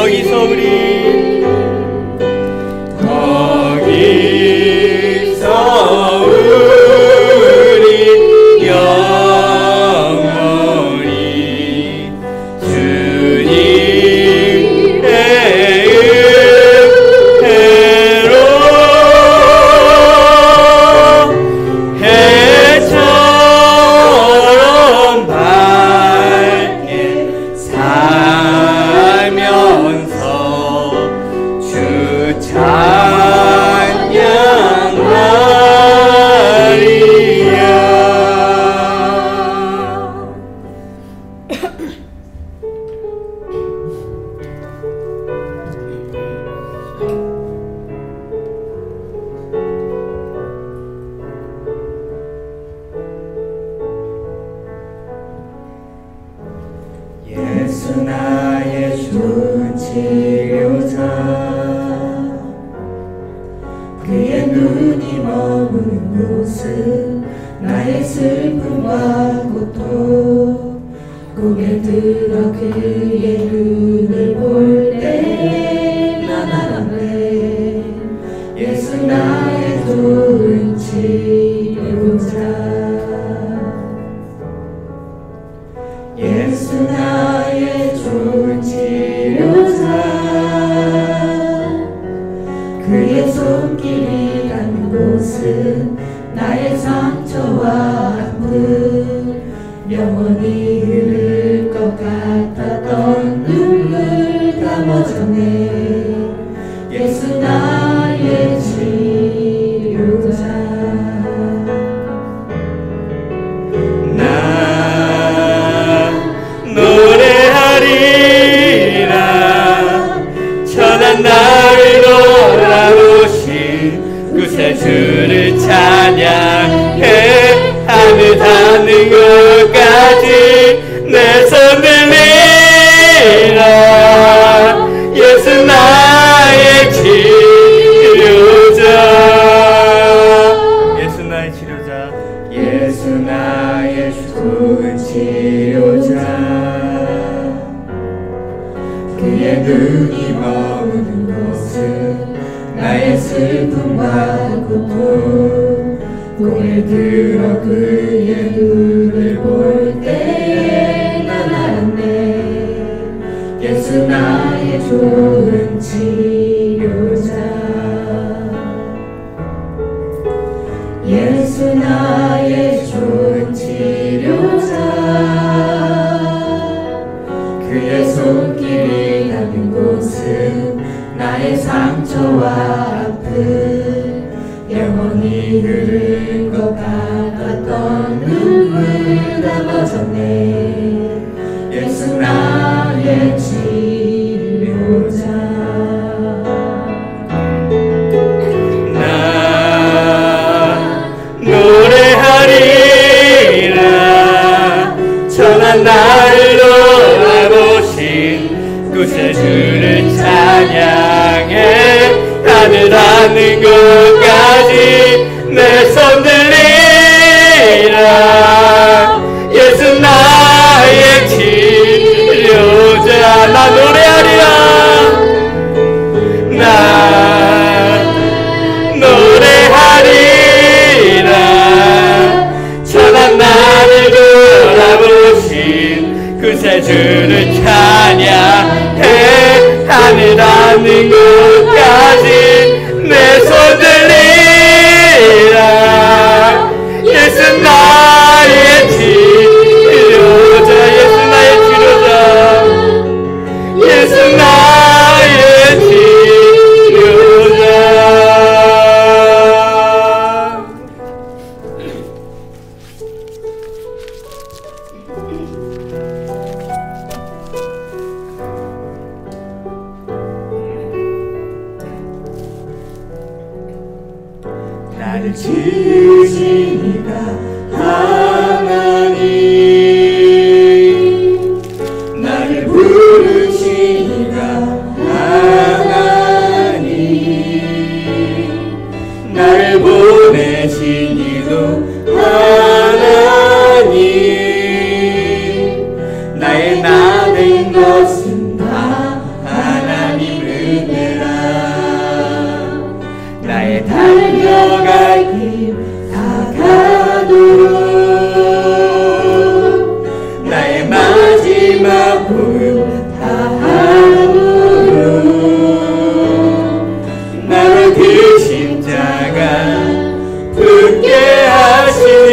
거기서 우리 영원히 주님의 은혜로 해처럼 밝게 살면서 주 예수 나의 좋은 치료자, 그의 눈이 머무는 곳은 나의 슬픔과 고통, 고개 들어 그의 눈을 볼 때 난 알았네. 예수 나의 좋은 치료자, 예수 나의 좋은 치료자, 그의 손길이 가는 곳은 나의 상처와 아픔, 영원히 흐를 것 같았던 눈물 다 멎어내. 예수 나의 치료자, 나를 돌아오신 구세주를 찬양해. 하늘 닿는 곳까지 내 손 들리라. 예수 나의 치료자, 예수 나의 치료자, 예수 나의 좋은 치료자, 그의 눈이 머무는 곳은 나의 슬픔과 고통, 고개 들어 그의 눈을 볼 때에 난 알았네. 예수 나의 좋은 치료자, 예수 나의 좋은 치료자, 그의 손길이 닿는 곳은 나의 상처와 아픔, 영원히 흐를 것 같았던 눈물 다 멎어내. 예수 나의 치료자, 나 노래하리라. 천한 나를 돌아보신 구세주를 찬양해. 하늘 닿는 곳까지 내 손 들리라. 예수 나의 치료자, 나 노래하리라. 나 노래하리라. 천한 나를 돌아보신 구세주를 찬양해. 하늘 닿는 곳까지 내 손 들리라. 예수 나의 치료자, 예수 나의 치료자, 예수 나의 치료자. 나를 지으신 이가 하나님, 나를 부르신 이가 하나님, 나를 보내신 이도 하나님, 나의 나 된 것은 다 하나님. 달려갈 길 다가도록 나의 마지막 호흡 다하도록 나를 그 십자가 붙게 하시니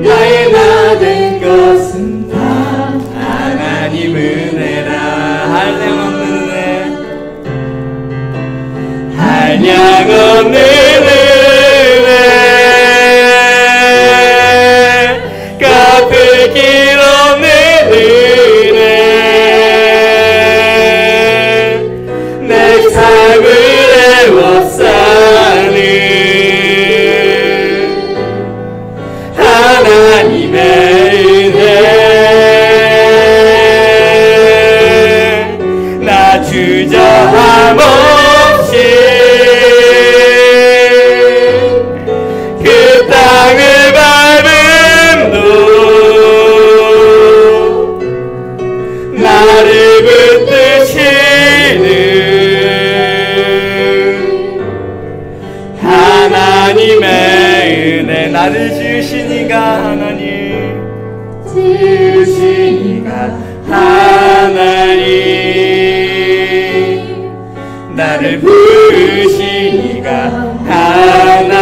나의 나 된 것은 다 하나님 은혜라. 한량없는 은혜, 한량없는 은혜, 갚을 길 없는 은혜, 내 삶을 애워싸는 하나님의 은혜. 나 주저함 없이 그 땅을 밟음도 나를 붙드시는 하나님의 은혜. 나를 지으시니가 하나님, 지으시니가 하나님, 나를 부르시니가 하나님,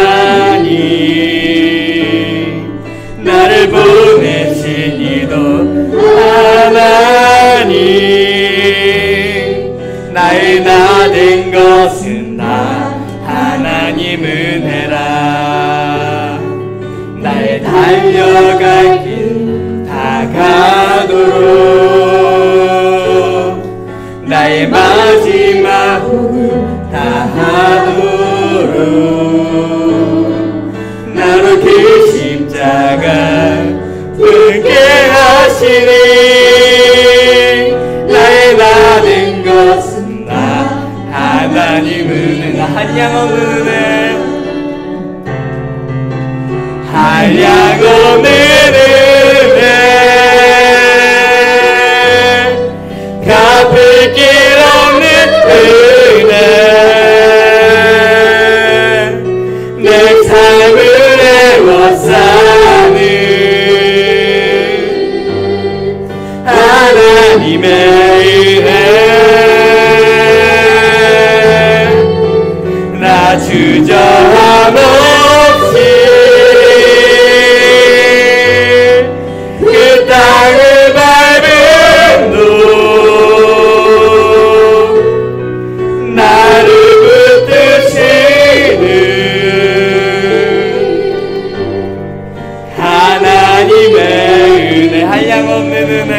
나를 보내시니도 하나님, 나의 나 된 것은 다 하나님 은혜라. 나의 달려갈 길 다가도록 나의 마지막 호흡 다하도록 나로 그 십자가 붙게 하시니 나의 나 된 것은 나 하나님 은혜. 나 한량없는 은혜, 한량없는 은혜, 갚을 길 없는 은혜, 내 삶을 애워싸는 하나님의 은혜. 나 주저함 없이 그 땅을 밟음도 나를 붙드시는 하나님의 은혜. 한량없는 은혜,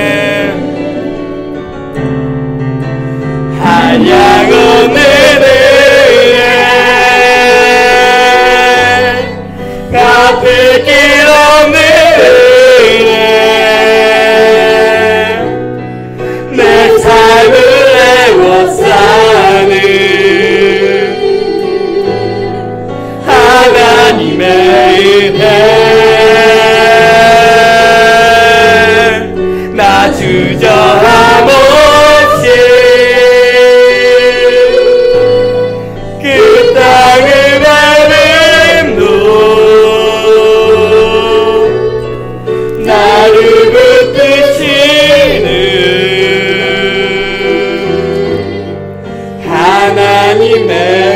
한량없는 은혜, 갚을 길 없는 은혜, 내 삶을 애워싸는 하나님의 은혜. 나 주저함 없이 그 땅을 밟음도 나를 붙드시는 하나님의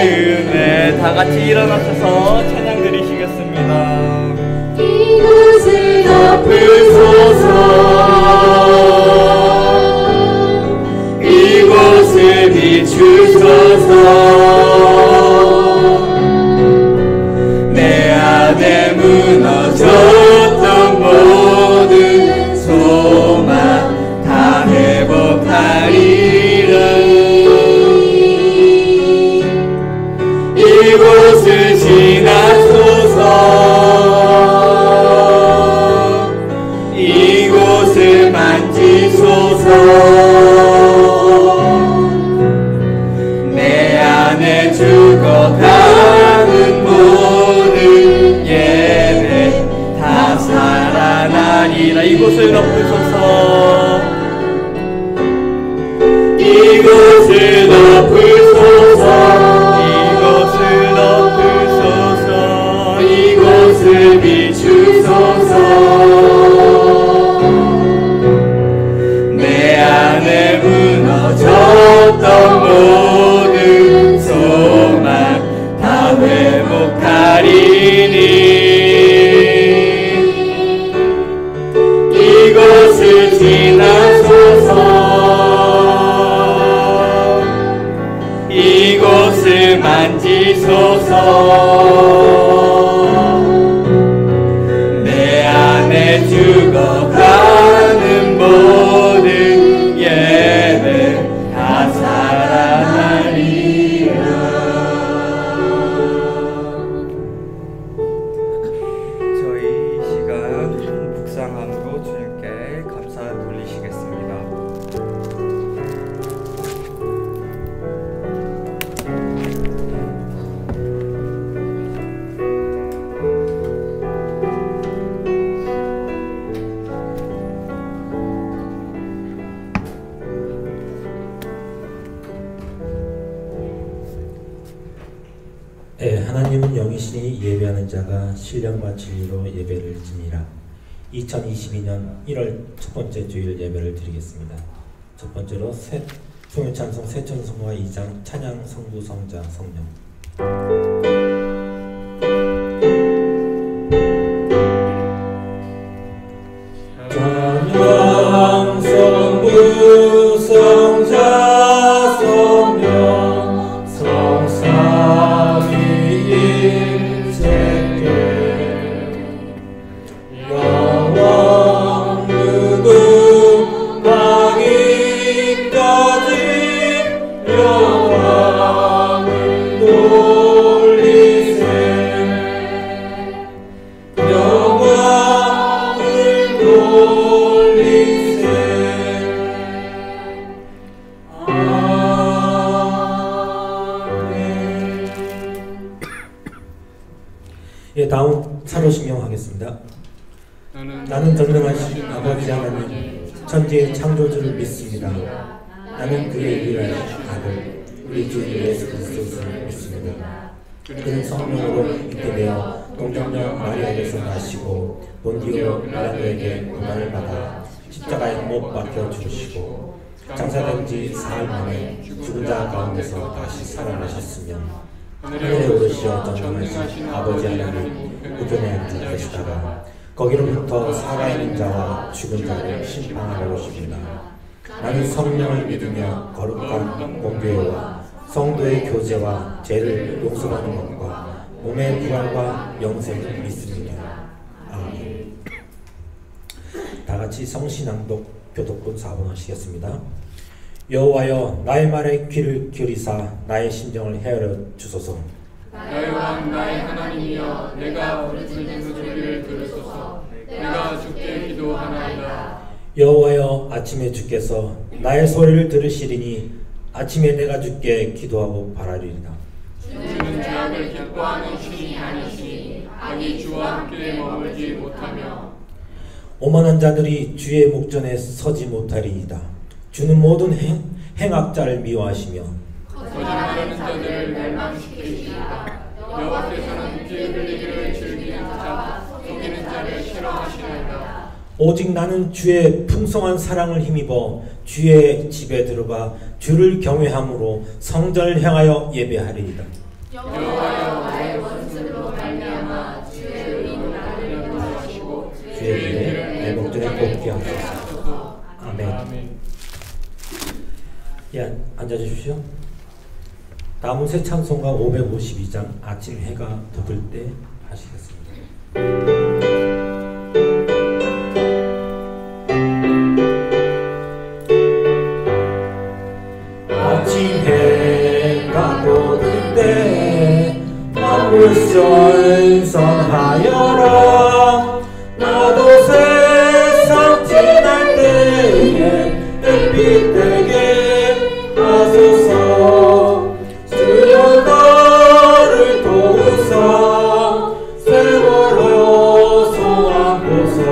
은혜. 다 같이 일어나셔서 찬양 드리시겠습니다. 이곳을 덮으소서, 이곳을 비추소서, 내 안에 무너졌던 모든 소망 다 회복하리라. 이곳을 지나소서, 이곳을 만지소서, 내 안에 죽어가는 모든 예배 다 살아나리라. 이곳을 덮으소서, 이곳을 덮으소서, 이곳을 만지소서. 내 안에 죽어가는 모든 예배 다 살아나리라. 저희 시간 묵상함으로 주님께 감사 돌리시겠습니다. 하나님은 영이시니 예배하는 자가 신령과 진리로 예배를 드리라. 2022년 1월 첫 번째 주일 예배를 드리겠습니다. 첫 번째로 송유찬송 새천성화 2장 찬양 성부 성자 성령. 찬양 성부 성자 성령 성삼위일체께 영원 누구하기까지 영광을 돌리세. 영광을 돌리세. 예, 다음 찬호신경 하겠습니다. 나는 전능하신 아버지 하나님 천지의 창조주를 믿습니다. 나는 그의 유일한 아들 우리 주 예수 그리스도를 믿습니다. 그는 성령으로 잉태되어 동정녀 마리아에게서 나시고 본디오 빌라도에게 고난을 받아 십자가에 못 박혀 죽으시고 장사된 지 사흘 만에 죽은 자 가운데서 다시 살아나셨으며 하늘에 오르시어 전능하신 아버지 하나님 우편에 앉아 계시다가 거기로부터 살아있는 자와 죽은 자를 심판하러 오십니다. 나는 성령을 믿으며 거룩한 공교회와 성도의 교제와 죄를 용서하는 것과 몸의 부활과 영생을 믿습니다. 아멘. 다같이 성신낭독 교독본 4번 하시겠습니다. 여호와여 나의 말에 귀를 기울이사 나의 심정을 헤아려 주소서. 나의 왕 나의 하나님이여 내가 부르짖는 소리를 들으소서. 내가 주께 기도하나이다. 여호와여 아침에 주께서 나의 소리를 들으시리니 아침에 내가 주께 기도하고 바라리이다. 주는 죄악을 기뻐하는 신이 아니시니 악이 주와 함께 머물지 못하며 오만한 자들이 주의 목전에 서지 못하리이다. 주는 모든 행악자를 미워하시며 거짓말하는 자들을 멸망시키시리이다. 여호와께서는 피 흘리기를 즐기는 자 속이는 자를 싫어하시나이다. 오직 나는 주의 풍성한 사랑을 힘입어 주의 집에 들어가 주를 경외함으로 성전을 향하여 예배하리이다. 여호와여 나의 원수로 말미암아 주의 의인을 나를 용서하시고 주의 길에 내 목전에 곱게 하소서. 아멘. 예, 앉아주십시오. 다음은 새 찬송가 552장 아침 해가 돋을 때 하시겠습니다. 아침 해가 돋을 때 마음을 선선하여라. 나도 세상 지날 때에 햇빛 되게 하소서. 주여 나를 도우사 세월호 소환소서.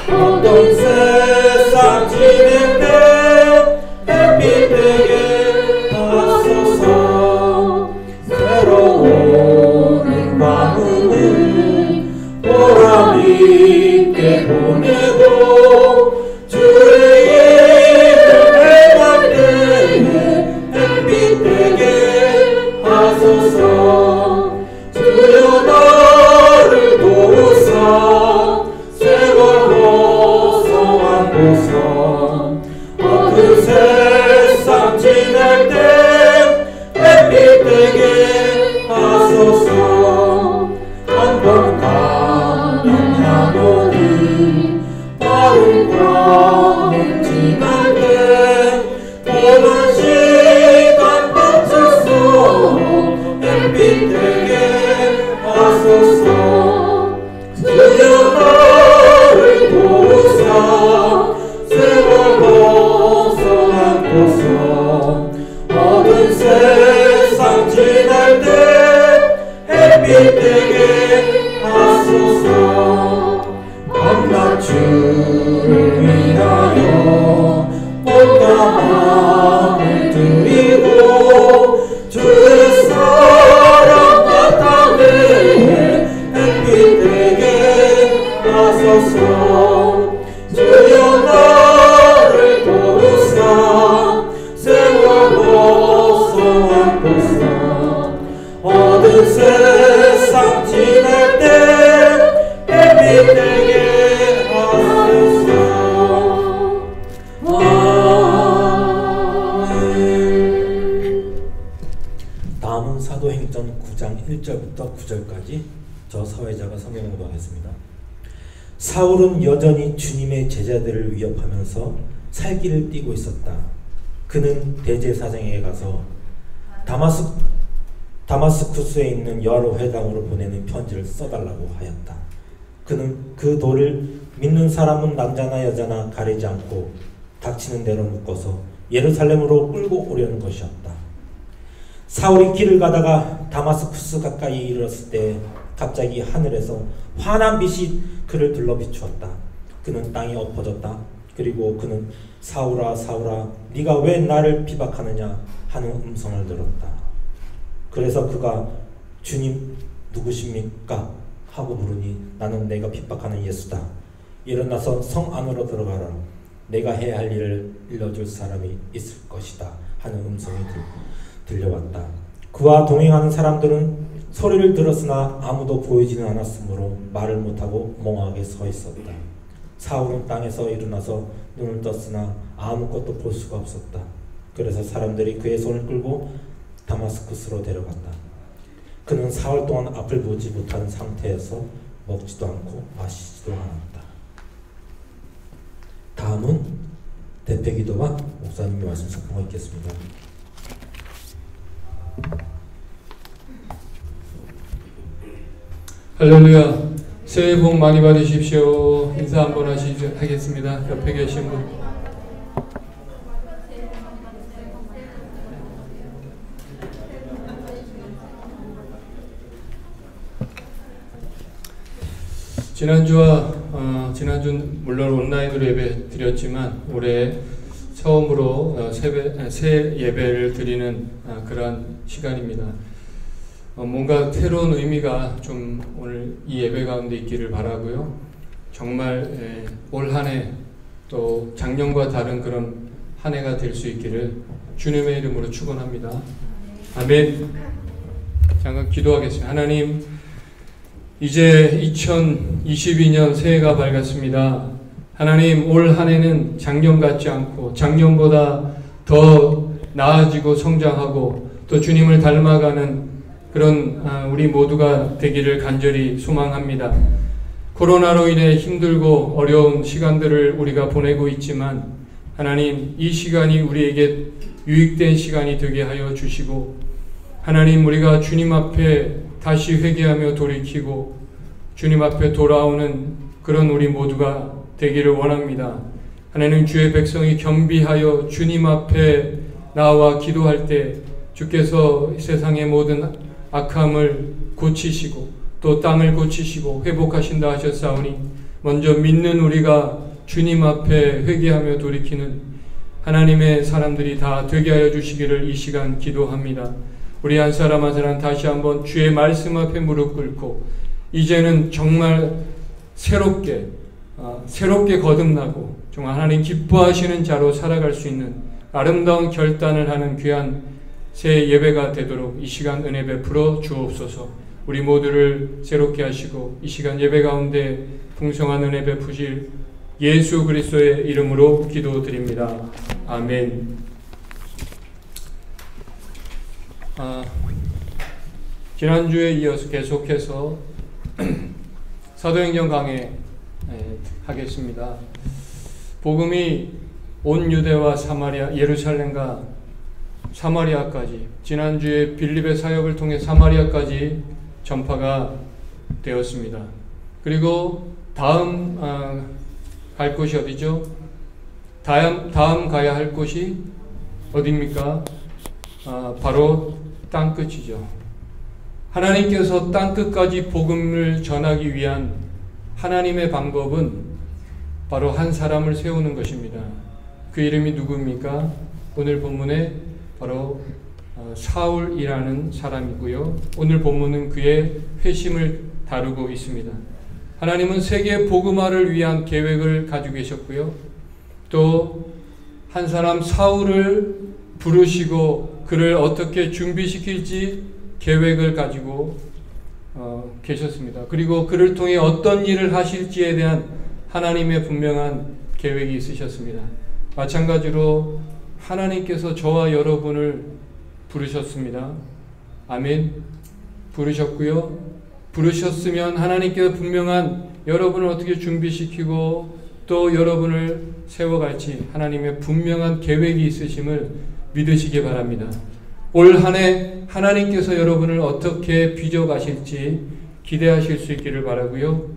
어떤 세상 지낼 때 햇빛 되게 하소서. 새로운 밤은 오랜 시간 멈춰서 햇빛 되게 하소서. 주여 나를 도우사 세월 벗어나고서 어두운 세상 지날 때 햇빛 되게 하소서. 밤낮 주를 위하여 온갖 마음을 드리고 주의 사랑 바탕에 햇빛 되게 하소서. 주여 나를 도우사 세월 벗어나고서 어두운 세상 지날 때 햇빛 되게 하소서. 다음은 사도행전 9장 1절부터 9절까지 저 사회자가 성경으로 하겠습니다. 사울은 여전히 주님의 제자들을 위협하면서 살길을 띠고 있었다. 그는 대제사장에게 가서 다마스쿠스에 있는 여러 회당으로 보내는 편지를 써달라고 하였다. 그는 그 돌을 믿는 사람은 남자나 여자나 가리지 않고 닥치는 대로 묶어서 예루살렘으로 끌고 오려는 것이었다. 사울이 길을 가다가 다마스쿠스 가까이 이르렀을 때 갑자기 하늘에서 환한 빛이 그를 둘러 비추었다. 그는 땅에 엎어졌다. 그리고 그는 사울아 사울아 네가 왜 나를 비박하느냐 하는 음성을 들었다. 그래서 그가 주님 누구십니까? 하고 물으니 나는 내가 핍박하는 예수다. 일어나서 성 안으로 들어가라. 내가 해야 할 일을 일러줄 사람이 있을 것이다 하는 음성이 들려왔다. 그와 동행하는 사람들은 소리를 들었으나 아무도 보이지는 않았으므로 말을 못하고 멍하게 서 있었다. 사울은 땅에서 일어나서 눈을 떴으나 아무것도 볼 수가 없었다. 그래서 사람들이 그의 손을 끌고 다마스쿠스로 데려갔다. 그는 사흘 동안 앞을 보지 못하는 상태에서 먹지도 않고 마시지도 않았다. 다음은 대패기도와 목사님의 말씀 선포가 있겠습니다. 할렐루야. 새해 복 많이 받으십시오. 인사 한번 하겠습니다. 옆에 계신 분. 지난주는 물론 온라인으로 예배 드렸지만 올해 처음으로 새 예배를 드리는 그러한 시간입니다. 뭔가 새로운 의미가 좀 오늘 이 예배 가운데 있기를 바라고요. 정말 올 한 해 또 작년과 다른 그런 한 해가 될 수 있기를 주님의 이름으로 축원합니다. 아멘. 잠깐 기도하겠습니다. 하나님, 이제 2022년 새해가 밝았습니다. 하나님, 올 한 해는 작년 같지 않고 작년보다 더 나아지고 성장하고 또 주님을 닮아가는 그런 우리 모두가 되기를 간절히 소망합니다. 코로나로 인해 힘들고 어려운 시간들을 우리가 보내고 있지만 하나님, 이 시간이 우리에게 유익된 시간이 되게 하여 주시고 하나님, 우리가 주님 앞에 다시 회개하며 돌이키고 주님 앞에 돌아오는 그런 우리 모두가 되기를 원합니다. 하나님, 주의 백성이 겸비하여 주님 앞에 나와 기도할 때 주께서 세상의 모든 악함을 고치시고 또 땅을 고치시고 회복하신다 하셨사오니 먼저 믿는 우리가 주님 앞에 회개하며 돌이키는 하나님의 사람들이 다 되게 하여 주시기를 이 시간 기도합니다. 우리 한 사람 한 사람 다시 한번 주의 말씀 앞에 무릎 꿇고 이제는 정말 새롭게 거듭나고 정말 하나님 기뻐하시는 자로 살아갈 수 있는 아름다운 결단을 하는 귀한 새 예배가 되도록 이 시간 은혜 베풀어 주옵소서. 우리 모두를 새롭게 하시고 이 시간 예배 가운데 풍성한 은혜 베푸실 예수 그리스도의 이름으로 기도드립니다. 아멘. 지난주에 이어서 계속해서 사도행전 강해 하겠습니다. 복음이 온 유대와 사마리아, 예루살렘과 사마리아까지, 지난주에 빌립의 사역을 통해 사마리아까지 전파가 되었습니다. 그리고 다음 갈 곳이 어디죠? 다음 가야 할 곳이 어디입니까? 바로 땅끝이죠. 하나님께서 땅끝까지 복음을 전하기 위한 하나님의 방법은 바로 한 사람을 세우는 것입니다. 그 이름이 누구입니까? 오늘 본문에 바로 사울이라는 사람이고요. 오늘 본문은 그의 회심을 다루고 있습니다. 하나님은 세계 복음화를 위한 계획을 가지고 계셨고요. 또 한 사람 사울을 부르시고 그를 어떻게 준비시킬지 계획을 가지고 계셨습니다. 그리고 그를 통해 어떤 일을 하실지에 대한 하나님의 분명한 계획이 있으셨습니다. 마찬가지로 하나님께서 저와 여러분을 부르셨습니다. 아멘. 부르셨고요. 부르셨으면 하나님께서 분명한 여러분을 어떻게 준비시키고 또 여러분을 세워갈지 하나님의 분명한 계획이 있으심을 믿으시기 바랍니다. 올 한 해 하나님께서 여러분을 어떻게 빚어가실지 기대하실 수 있기를 바라고요.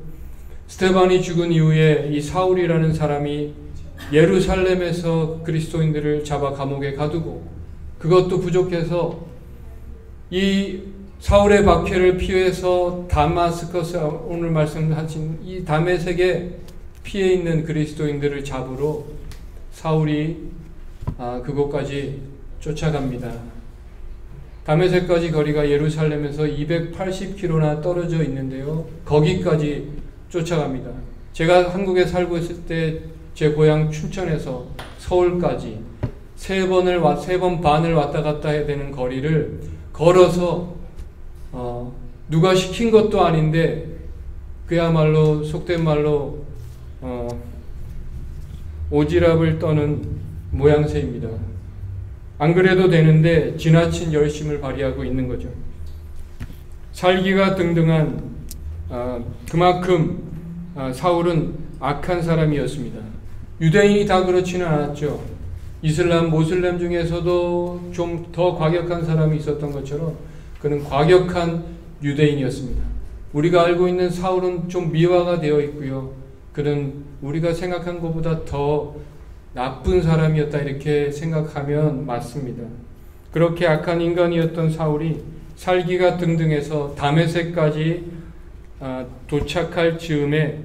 스데반이 죽은 이후에 이 사울이라는 사람이 예루살렘에서 그리스도인들을 잡아 감옥에 가두고 그것도 부족해서 이 사울의 박해를 피해서 다마스커스, 오늘 말씀하신 이 다메섹에 피해 있는 그리스도인들을 잡으러 사울이 그곳까지 쫓아갑니다. 다메섹까지 거리가 예루살렘에서 280km나 떨어져 있는데요. 거기까지 쫓아갑니다. 제가 한국에 살고 있을 때 제 고향 춘천에서 서울까지 세 번 반을 왔다 갔다 해야 되는 거리를 걸어서 누가 시킨 것도 아닌데 그야말로 속된 말로 오지랖을 떠는 모양새입니다. 안 그래도 되는데 지나친 열심을 발휘하고 있는 거죠. 살기가 등등한 그만큼 사울은 악한 사람이었습니다. 유대인이 다 그렇지는 않았죠. 이슬람, 모슬렘 중에서도 좀 더 과격한 사람이 있었던 것처럼 그는 과격한 유대인이었습니다. 우리가 알고 있는 사울은 좀 미화가 되어 있고요. 그는 우리가 생각한 것보다 더 나쁜 사람이었다 이렇게 생각하면 맞습니다. 그렇게 악한 인간이었던 사울이 살기가 등등해서 다메섹까지 도착할 즈음에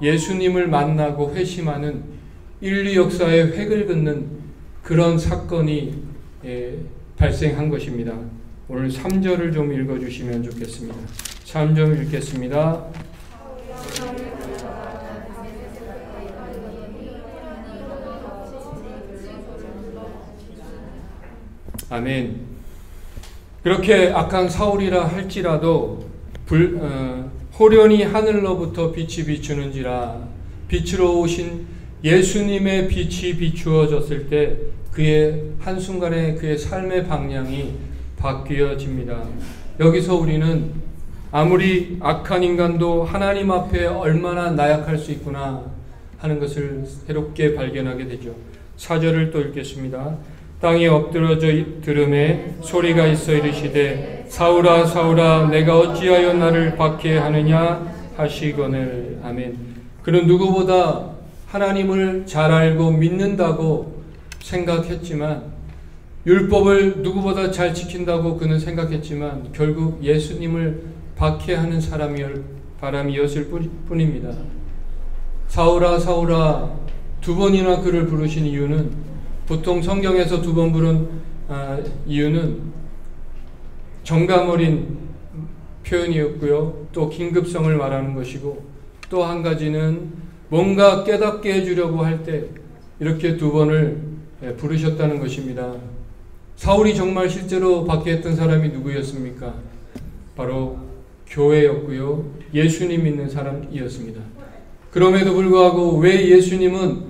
예수님을 만나고 회심하는 인류 역사의 획을 긋는 그런 사건이 발생한 것입니다. 오늘 3절을 좀 읽어주시면 좋겠습니다. 3절 읽겠습니다. 아멘. 그렇게 악한 사울이라 할지라도 호련히 하늘로부터 빛이 비추는지라 빛으로 오신 예수님의 빛이 비추어졌을 때 그의 한순간에 그의 삶의 방향이 바뀌어집니다. 여기서 우리는 아무리 악한 인간도 하나님 앞에 얼마나 나약할 수 있구나 하는 것을 새롭게 발견하게 되죠. 4절을 또 읽겠습니다. 땅에 엎드러져 들음에 소리가 있어 이르시되 사울아 사울아 내가 어찌하여 나를 박해하느냐 하시거늘. 아멘. 그는 누구보다 하나님을 잘 알고 믿는다고 생각했지만 율법을 누구보다 잘 지킨다고 그는 생각했지만 결국 예수님을 박해하는 사람이었을 뿐입니다. 사울아 사울아 두 번이나 그를 부르신 이유는 보통 성경에서 두 번 부른 이유는 정감 어린 표현이었고요. 또 긴급성을 말하는 것이고 또 한 가지는 뭔가 깨닫게 해주려고 할 때 이렇게 두 번을 부르셨다는 것입니다. 사울이 정말 실제로 박해했던 사람이 누구였습니까? 바로 교회였고요. 예수님 믿는 사람이었습니다. 그럼에도 불구하고 왜 예수님은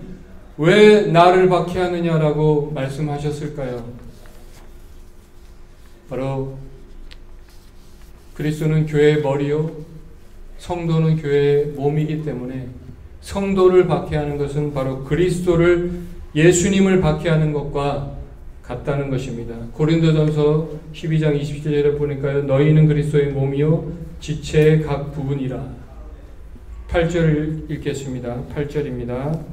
왜 나를 박해하느냐라고 말씀하셨을까요? 바로 그리스도는 교회의 머리요 성도는 교회의 몸이기 때문에 성도를 박해하는 것은 바로 그리스도를 예수님을 박해하는 것과 같다는 것입니다. 고린도전서 12장 27절에 보니까요. 너희는 그리스도의 몸이요 지체의 각 부분이라. 8절을 읽겠습니다. 8절입니다.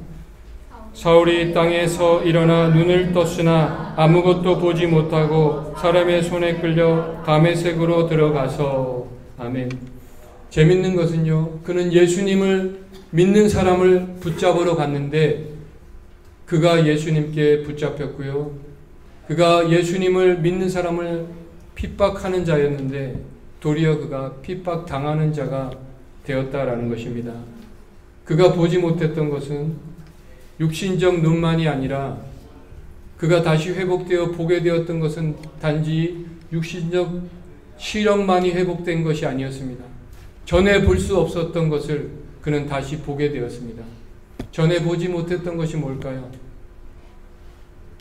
사울이 땅에서 일어나 눈을 떴으나 아무것도 보지 못하고 사람의 손에 끌려 다메섹으로 들어가서. 아멘. 재밌는 것은요. 그는 예수님을 믿는 사람을 붙잡으러 갔는데 그가 예수님께 붙잡혔고요. 그가 예수님을 믿는 사람을 핍박하는 자였는데 도리어 그가 핍박당하는 자가 되었다라는 것입니다. 그가 보지 못했던 것은 육신적 눈만이 아니라 그가 다시 회복되어 보게 되었던 것은 단지 육신적 시력만이 회복된 것이 아니었습니다. 전에 볼 수 없었던 것을 그는 다시 보게 되었습니다. 전에 보지 못했던 것이 뭘까요?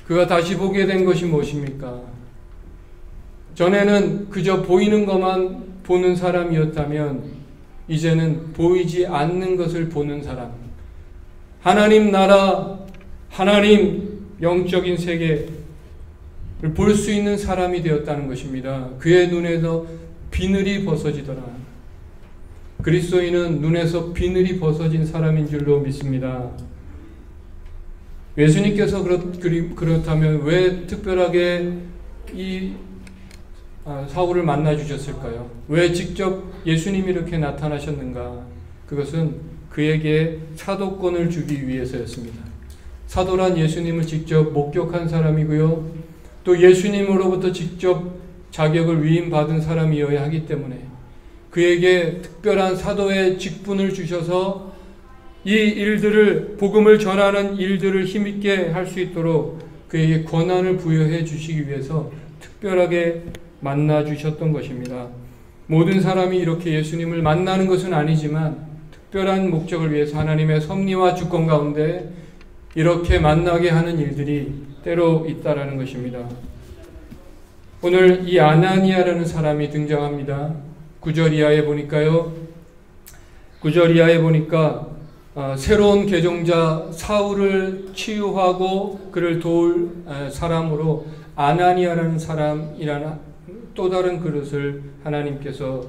그가 다시 보게 된 것이 무엇입니까? 전에는 그저 보이는 것만 보는 사람이었다면 이제는 보이지 않는 것을 보는 사람, 하나님 나라, 하나님 영적인 세계를 볼 수 있는 사람이 되었다는 것입니다. 그의 눈에서 비늘이 벗어지더라. 그리스도인은 눈에서 비늘이 벗어진 사람인 줄로 믿습니다. 예수님께서 그렇다면 왜 특별하게 이 사울을 만나 주셨을까요? 왜 직접 예수님이 이렇게 나타나셨는가? 그것은 그에게 사도권을 주기 위해서였습니다. 사도란 예수님을 직접 목격한 사람이고요. 또 예수님으로부터 직접 자격을 위임받은 사람이어야 하기 때문에 그에게 특별한 사도의 직분을 주셔서 이 일들을, 복음을 전하는 일들을 힘있게 할 수 있도록 그에게 권한을 부여해 주시기 위해서 특별하게 만나 주셨던 것입니다. 모든 사람이 이렇게 예수님을 만나는 것은 아니지만 특별한 목적을 위해서 하나님의 섭리와 주권 가운데 이렇게 만나게 하는 일들이 때로 있다라는 것입니다. 오늘 이 아나니아라는 사람이 등장합니다. 9절 이하에 보니까요. 9절 이하에 보니까 새로운 개종자 사울을 치유하고 그를 도울 사람으로 아나니아라는 사람이라는 또 다른 그릇을 하나님께서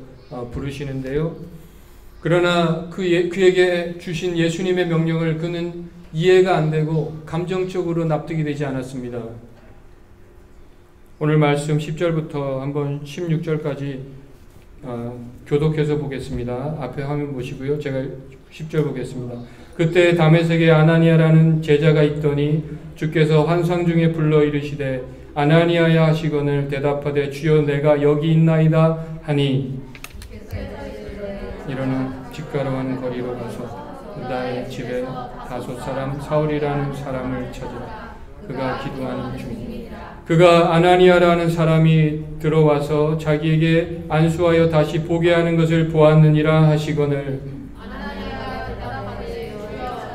부르시는데요. 그러나 그에게 주신 예수님의 명령을 그는 이해가 안 되고 감정적으로 납득이 되지 않았습니다. 오늘 말씀 10절부터 한번 16절까지 교독해서 보겠습니다. 앞에 화면 보시고요. 제가 10절 보겠습니다. 그때 다메섹에 아나니아라는 제자가 있더니 주께서 환상 중에 불러 이르시되 아나니아야 하시거늘 대답하되 주여 내가 여기 있나이다 하니 일어나 집가로 하는 거리로 가서 나의 집에 다섯 사람 사울이라는 사람을 찾으라. 그가 기도하는 중 그가 아나니아라는 사람이 들어와서 자기에게 안수하여 다시 보게 하는 것을 보았느니라 하시거늘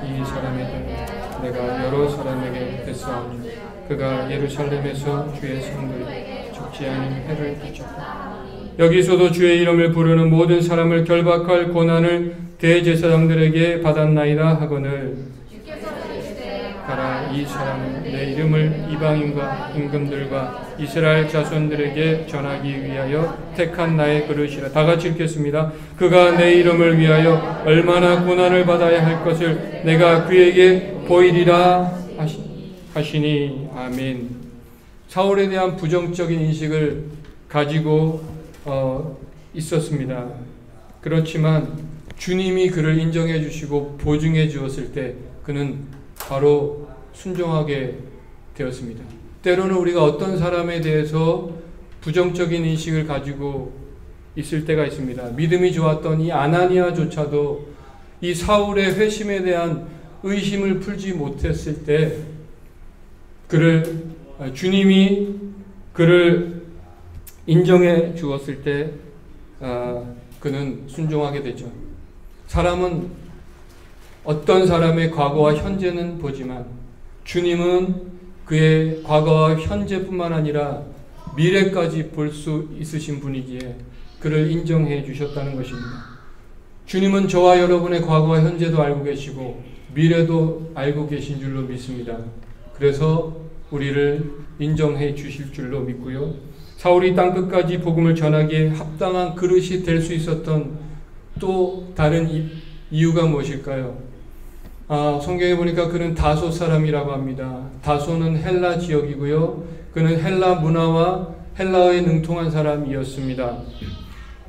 이 사람에게 내가 여러 사람에게 됐사오니 그가 예루살렘에서 주의 성도에 죽지 않은 해를 끼쳤다. 여기서도 주의 이름을 부르는 모든 사람을 결박할 권한을 대제사장들에게 받았나이다 하거늘 가라 이 사람은 내 이름을 이방인과 임금들과 이스라엘 자손들에게 전하기 위하여 택한 나의 그릇이라. 다 같이 읽겠습니다. 그가 내 이름을 위하여 얼마나 고난을 받아야 할 것을 내가 그에게 보이리라 하시니. 아멘. 사울에 대한 부정적인 인식을 가지고 있었습니다. 그렇지만 주님이 그를 인정해 주시고 보증해 주었을 때 그는 바로 순종하게 되었습니다. 때로는 우리가 어떤 사람에 대해서 부정적인 인식을 가지고 있을 때가 있습니다. 믿음이 좋았던 이 아나니아조차도 이 사울의 회심에 대한 의심을 풀지 못했을 때 주님이 그를 인정해 주었을 때 그는 순종하게 되죠. 사람은 어떤 사람의 과거와 현재는 보지만 주님은 그의 과거와 현재뿐만 아니라 미래까지 볼 수 있으신 분이기에 그를 인정해 주셨다는 것입니다. 주님은 저와 여러분의 과거와 현재도 알고 계시고 미래도 알고 계신 줄로 믿습니다. 그래서 우리를 인정해 주실 줄로 믿고요. 사울이 땅끝까지 복음을 전하기에 합당한 그릇이 될 수 있었던 또 다른 이유가 무엇일까요? 성경에 보니까 그는 다소 사람이라고 합니다. 다소는 헬라 지역이고요. 그는 헬라 문화와 헬라어에 능통한 사람이었습니다.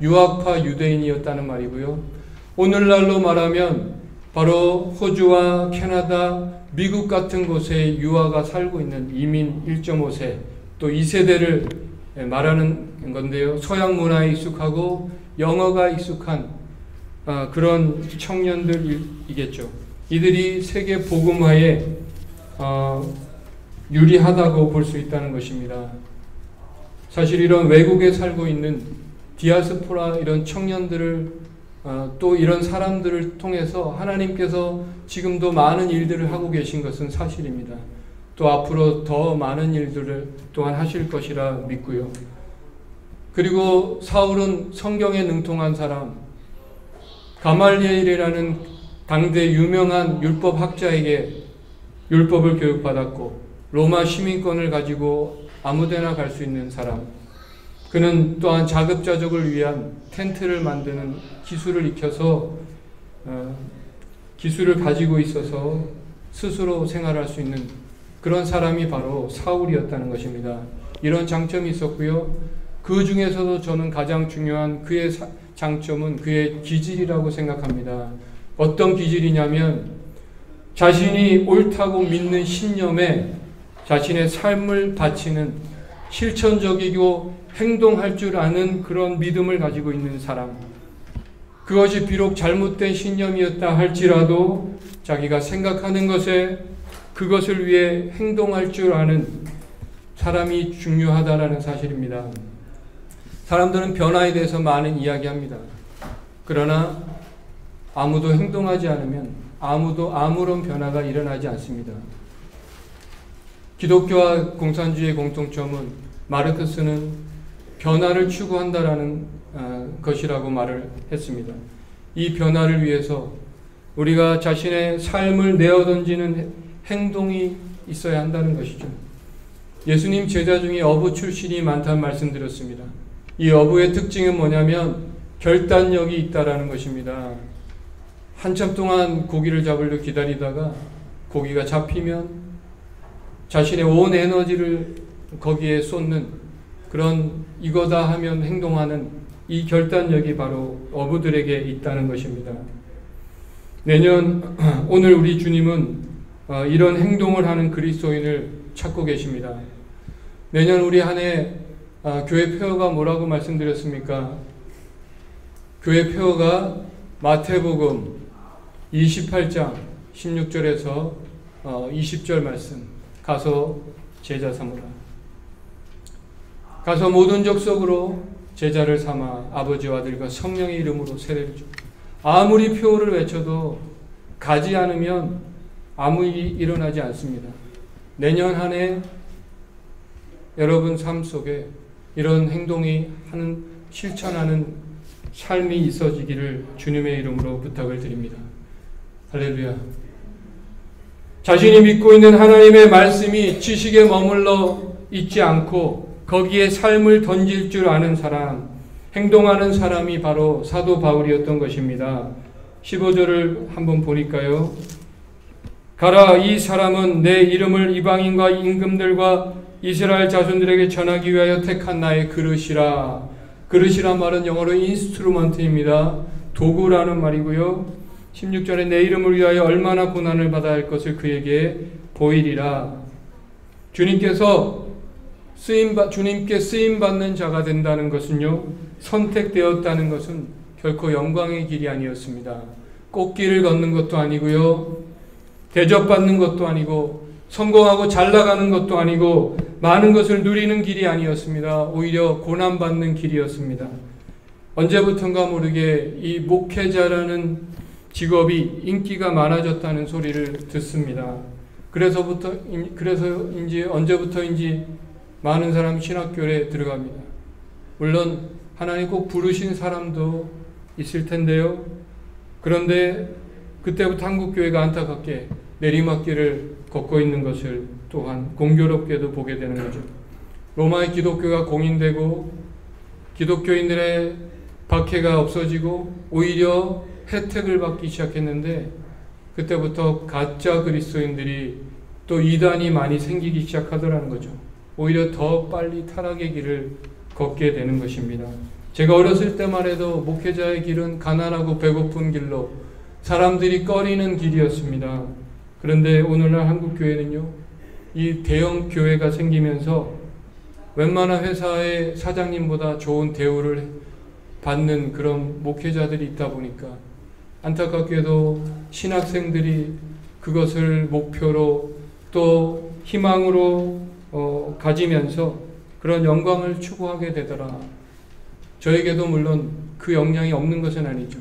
유학파 유대인이었다는 말이고요. 오늘날로 말하면 바로 호주와 캐나다, 미국 같은 곳에 유아가 살고 있는 이민 1.5세 또 2세대를 말하는 건데요. 서양 문화에 익숙하고 영어가 익숙한 그런 청년들이겠죠. 이들이 세계 복음화에 유리하다고 볼 수 있다는 것입니다. 사실 이런 외국에 살고 있는 디아스포라 이런 청년들을 또 이런 사람들을 통해서 하나님께서 지금도 많은 일들을 하고 계신 것은 사실입니다. 또 앞으로 더 많은 일들을 또한 하실 것이라 믿고요. 그리고 사울은 성경에 능통한 사람, 가말리엘이라는 당대 유명한 율법학자에게 율법을 교육받았고 로마 시민권을 가지고 아무데나 갈 수 있는 사람, 그는 또한 자급자족을 위한 텐트를 만드는 기술을 익혀서 기술을 가지고 있어서 스스로 생활할 수 있는 그런 사람이 바로 사울이었다는 것입니다. 이런 장점이 있었고요. 그 중에서도 저는 가장 중요한 그의 장점은 그의 기질이라고 생각합니다. 어떤 기질이냐면 자신이 옳다고 믿는 신념에 자신의 삶을 바치는 실천적이고 행동할 줄 아는 그런 믿음을 가지고 있는 사람. 그것이 비록 잘못된 신념이었다 할지라도 자기가 생각하는 것에 그것을 위해 행동할 줄 아는 사람이 중요하다라는 사실입니다. 사람들은 변화에 대해서 많은 이야기합니다. 그러나 아무도 행동하지 않으면 아무도 아무런 변화가 일어나지 않습니다. 기독교와 공산주의의 공통점은 마르크스는 변화를 추구한다라는 것이라고 말을 했습니다. 이 변화를 위해서 우리가 자신의 삶을 내어던지는 행동이 있어야 한다는 것이죠. 예수님 제자 중에 어부 출신이 많다는 말씀드렸습니다. 이 어부의 특징은 뭐냐면 결단력이 있다라는 것입니다. 한참 동안 고기를 잡으려 기다리다가 고기가 잡히면 자신의 온 에너지를 거기에 쏟는 그런 이거다 하면 행동하는 이 결단력이 바로 어부들에게 있다는 것입니다. 내년 오늘 우리 주님은 이런 행동을 하는 그리스도인을 찾고 계십니다. 내년 우리 한 해 교회 폐허가 뭐라고 말씀드렸습니까? 교회 폐허가 마태복음 28장 16절에서 20절 말씀, 가서 제자 삼으라. 가서 모든 족속으로 제자를 삼아 아버지와 아들과 성령의 이름으로 세례를 주. 아무리 표를 외쳐도 가지 않으면 아무 일이 일어나지 않습니다. 내년 한 해 여러분 삶 속에 이런 행동이 하는 실천하는 삶이 있어지기를 주님의 이름으로 부탁을 드립니다. 할렐루야. 자신이 믿고 있는 하나님의 말씀이 지식에 머물러 있지 않고 거기에 삶을 던질 줄 아는 사람, 행동하는 사람이 바로 사도 바울이었던 것입니다. 15절을 한번 보니까요. 가라, 이 사람은 내 이름을 이방인과 임금들과 이스라엘 자손들에게 전하기 위하여 택한 나의 그릇이라. 그릇이란 말은 영어로 인스트루먼트입니다. 도구라는 말이고요. 16절에 내 이름을 위하여 얼마나 고난을 받아야 할 것을 그에게 보이리라. 주님께 쓰임받는 자가 된다는 것은요, 선택되었다는 것은 결코 영광의 길이 아니었습니다. 꽃길을 걷는 것도 아니고요, 대접받는 것도 아니고, 성공하고 잘 나가는 것도 아니고, 많은 것을 누리는 길이 아니었습니다. 오히려 고난받는 길이었습니다. 언제부턴가 모르게 이 목회자라는 직업이 인기가 많아졌다는 소리를 듣습니다. 그래서인지 언제부터인지 많은 사람이 신학교에 들어갑니다. 물론 하나님 꼭 부르신 사람도 있을 텐데요. 그런데 그때부터 한국교회가 안타깝게 내리막길을 걷고 있는 것을 또한 공교롭게도 보게 되는 거죠. 로마의 기독교가 공인되고 기독교인들의 박해가 없어지고 오히려 혜택을 받기 시작했는데, 그때부터 가짜 그리스도인들이 또 이단이 많이 생기기 시작하더라는 거죠. 오히려 더 빨리 타락의 길을 걷게 되는 것입니다. 제가 어렸을 때만 해도 목회자의 길은 가난하고 배고픈 길로 사람들이 꺼리는 길이었습니다. 그런데 오늘날 한국교회는요, 이 대형 교회가 생기면서 웬만한 회사의 사장님보다 좋은 대우를 받는 그런 목회자들이 있다 보니까 안타깝게도 신학생들이 그것을 목표로 또 희망으로 가지면서 그런 영광을 추구하게 되더라. 저에게도 물론 그 역량이 없는 것은 아니죠.